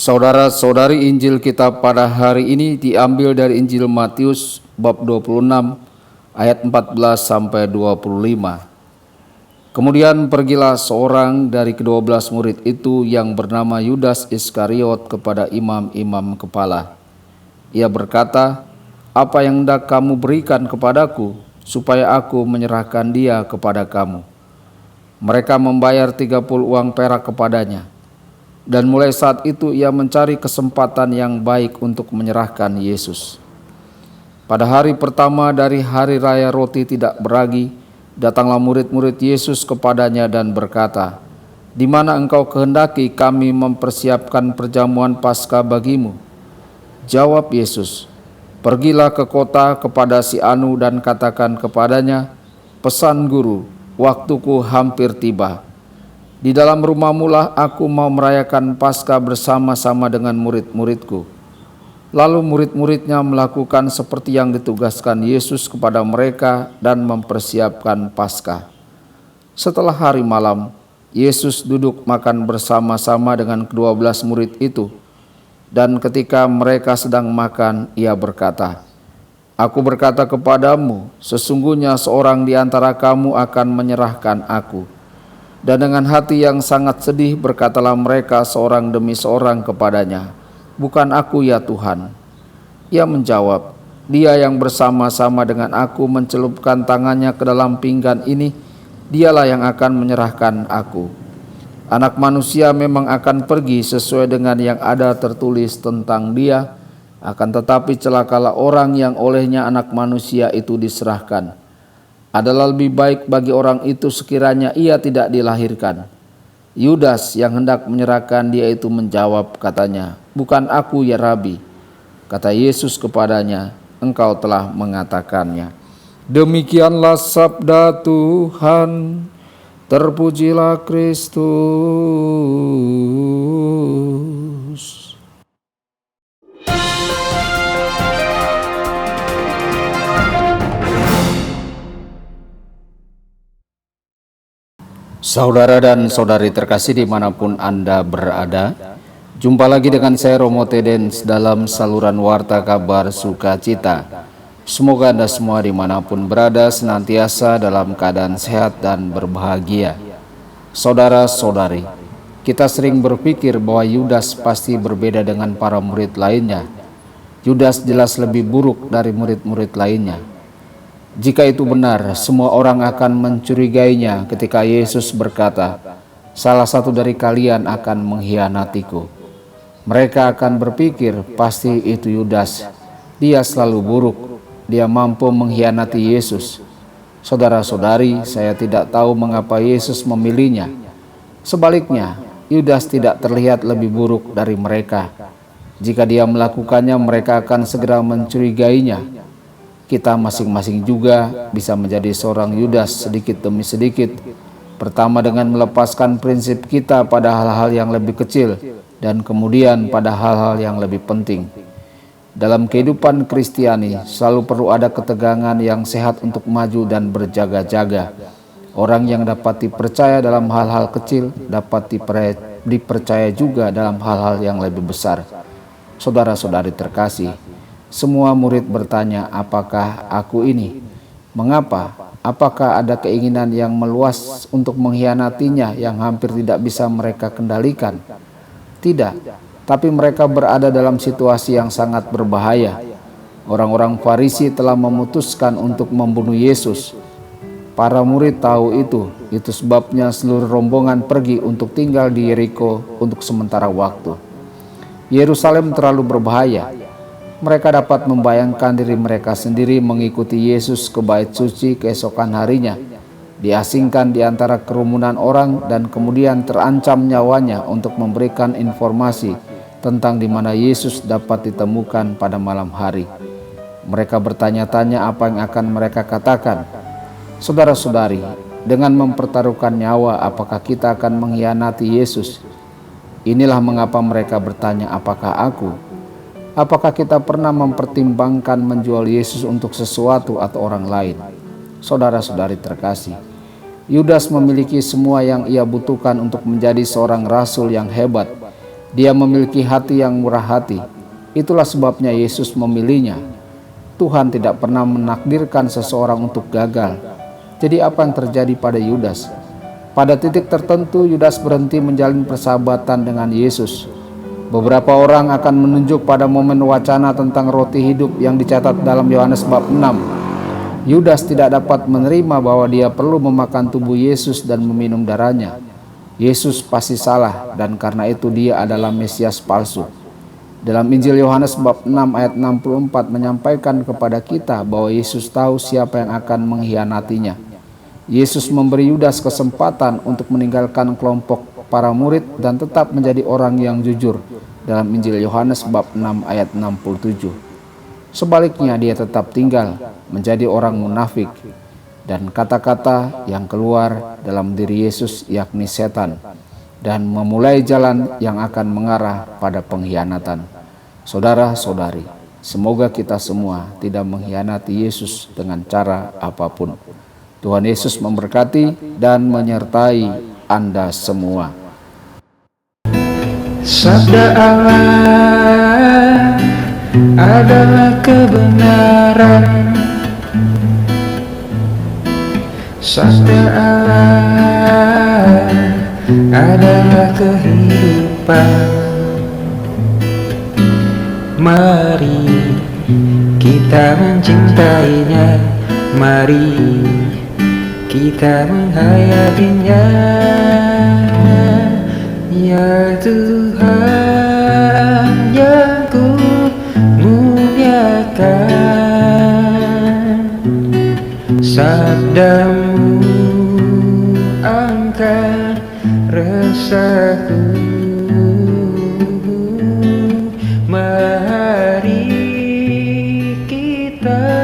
Saudara-saudari, Injil kita pada hari ini diambil dari Injil Matius bab 26 ayat 14 sampai 25. Kemudian pergilah seorang dari ke-12 murid itu yang bernama Yudas Iskariot kepada imam-imam kepala. Ia berkata, "Apa yang hendak kamu berikan kepadaku supaya aku menyerahkan dia kepada kamu?" Mereka membayar 30 uang perak kepadanya. Dan mulai saat itu ia mencari kesempatan yang baik untuk menyerahkan Yesus. Pada hari pertama dari hari raya roti tidak beragi, datanglah murid-murid Yesus kepadanya dan berkata, "Di mana engkau kehendaki kami mempersiapkan perjamuan Paskah bagimu?" Jawab Yesus, "Pergilah ke kota kepada si Anu dan katakan kepadanya, pesan guru, waktuku hampir tiba. Di dalam rumahmu lah aku mau merayakan Paskah bersama-sama dengan murid-muridku." Lalu murid-muridnya melakukan seperti yang ditugaskan Yesus kepada mereka dan mempersiapkan Paskah. Setelah hari malam, Yesus duduk makan bersama-sama dengan ke-12 murid itu. Dan ketika mereka sedang makan, ia berkata, "Aku berkata kepadamu, sesungguhnya seorang di antara kamu akan menyerahkan aku." Dan dengan hati yang sangat sedih berkatalah mereka seorang demi seorang kepadanya, "Bukan aku ya Tuhan." Ia menjawab, "Dia yang bersama-sama dengan aku mencelupkan tangannya ke dalam pinggan ini, dialah yang akan menyerahkan aku. Anak manusia memang akan pergi sesuai dengan yang ada tertulis tentang dia, akan tetapi celakalah orang yang olehnya anak manusia itu diserahkan. Adalah lebih baik bagi orang itu sekiranya ia tidak dilahirkan." Yudas yang hendak menyerahkan dia itu menjawab katanya, "Bukan aku ya Rabi." Kata Yesus kepadanya, "Engkau telah mengatakannya." Demikianlah sabda Tuhan. Terpujilah Kristus. Saudara dan saudari terkasih dimanapun Anda berada, jumpa lagi dengan saya Romo Tedens dalam saluran Warta Kabar Sukacita. Semoga Anda semua dimanapun berada senantiasa dalam keadaan sehat dan berbahagia. Saudara-saudari, kita sering berpikir bahwa Yudas pasti berbeda dengan para murid lainnya. Yudas jelas lebih buruk dari murid-murid lainnya. Jika itu benar, semua orang akan mencurigainya ketika Yesus berkata, "Salah satu dari kalian akan mengkhianatiku." Mereka akan berpikir, pasti itu Yudas. Dia selalu buruk, dia mampu mengkhianati Yesus. Saudara-saudari, saya tidak tahu mengapa Yesus memilihnya. Sebaliknya, Yudas tidak terlihat lebih buruk dari mereka. Jika dia melakukannya, mereka akan segera mencurigainya. Kita masing-masing juga bisa menjadi seorang Yudas sedikit demi sedikit. Pertama dengan melepaskan prinsip kita pada hal-hal yang lebih kecil dan kemudian pada hal-hal yang lebih penting. Dalam kehidupan Kristiani selalu perlu ada ketegangan yang sehat untuk maju dan berjaga-jaga. Orang yang dapat dipercaya dalam hal-hal kecil dapat dipercaya juga dalam hal-hal yang lebih besar. Saudara-saudari terkasih, semua murid bertanya, "Apakah aku ini?" Mengapa? Apakah ada keinginan yang meluas untuk mengkhianatinya yang hampir tidak bisa mereka kendalikan? Tidak, tapi mereka berada dalam situasi yang sangat berbahaya. Orang-orang Farisi telah memutuskan untuk membunuh Yesus. Para murid tahu itu sebabnya seluruh rombongan pergi untuk tinggal di Yeriko untuk sementara waktu. Yerusalem terlalu berbahaya. Mereka dapat membayangkan diri mereka sendiri mengikuti Yesus ke bait suci keesokan harinya, diasingkan di antara kerumunan orang dan kemudian terancam nyawanya untuk memberikan informasi tentang di mana Yesus dapat ditemukan pada malam hari. Mereka bertanya-tanya apa yang akan mereka katakan. Saudara-saudari, dengan mempertaruhkan nyawa, apakah kita akan mengkhianati Yesus? Inilah mengapa mereka bertanya, "Apakah aku?" Apakah kita pernah mempertimbangkan menjual Yesus untuk sesuatu atau orang lain? Saudara-saudari terkasih, Yudas memiliki semua yang ia butuhkan untuk menjadi seorang rasul yang hebat. Dia memiliki hati yang murah hati. Itulah sebabnya Yesus memilihnya. Tuhan tidak pernah menakdirkan seseorang untuk gagal. Jadi apa yang terjadi pada Yudas? Pada titik tertentu Yudas berhenti menjalin persahabatan dengan Yesus. Beberapa orang akan menunjuk pada momen wacana tentang roti hidup yang dicatat dalam Yohanes bab 6. Yudas tidak dapat menerima bahwa dia perlu memakan tubuh Yesus dan meminum darahnya. Yesus pasti salah, dan karena itu dia adalah Mesias palsu. Dalam Injil Yohanes bab 6 ayat 64 menyampaikan kepada kita bahwa Yesus tahu siapa yang akan mengkhianatinya. Yesus memberi Yudas kesempatan untuk meninggalkan kelompok para murid dan tetap menjadi orang yang jujur dalam Injil Yohanes bab 6 ayat 67. Sebaliknya dia tetap tinggal menjadi orang munafik, dan kata-kata yang keluar dalam diri Yesus yakni setan, dan memulai jalan yang akan mengarah pada pengkhianatan. Saudara-saudari, semoga kita semua tidak mengkhianati Yesus dengan cara apapun. Tuhan Yesus memberkati dan menyertai Anda semua. Sabda Allah adalah kebenaran. Sabda Allah adalah kehidupan. Mari kita mencintainya, mari kita menghayatinya. Ya Tuhan yang ku muliakan, sabdamu angkat resahku. Mari kita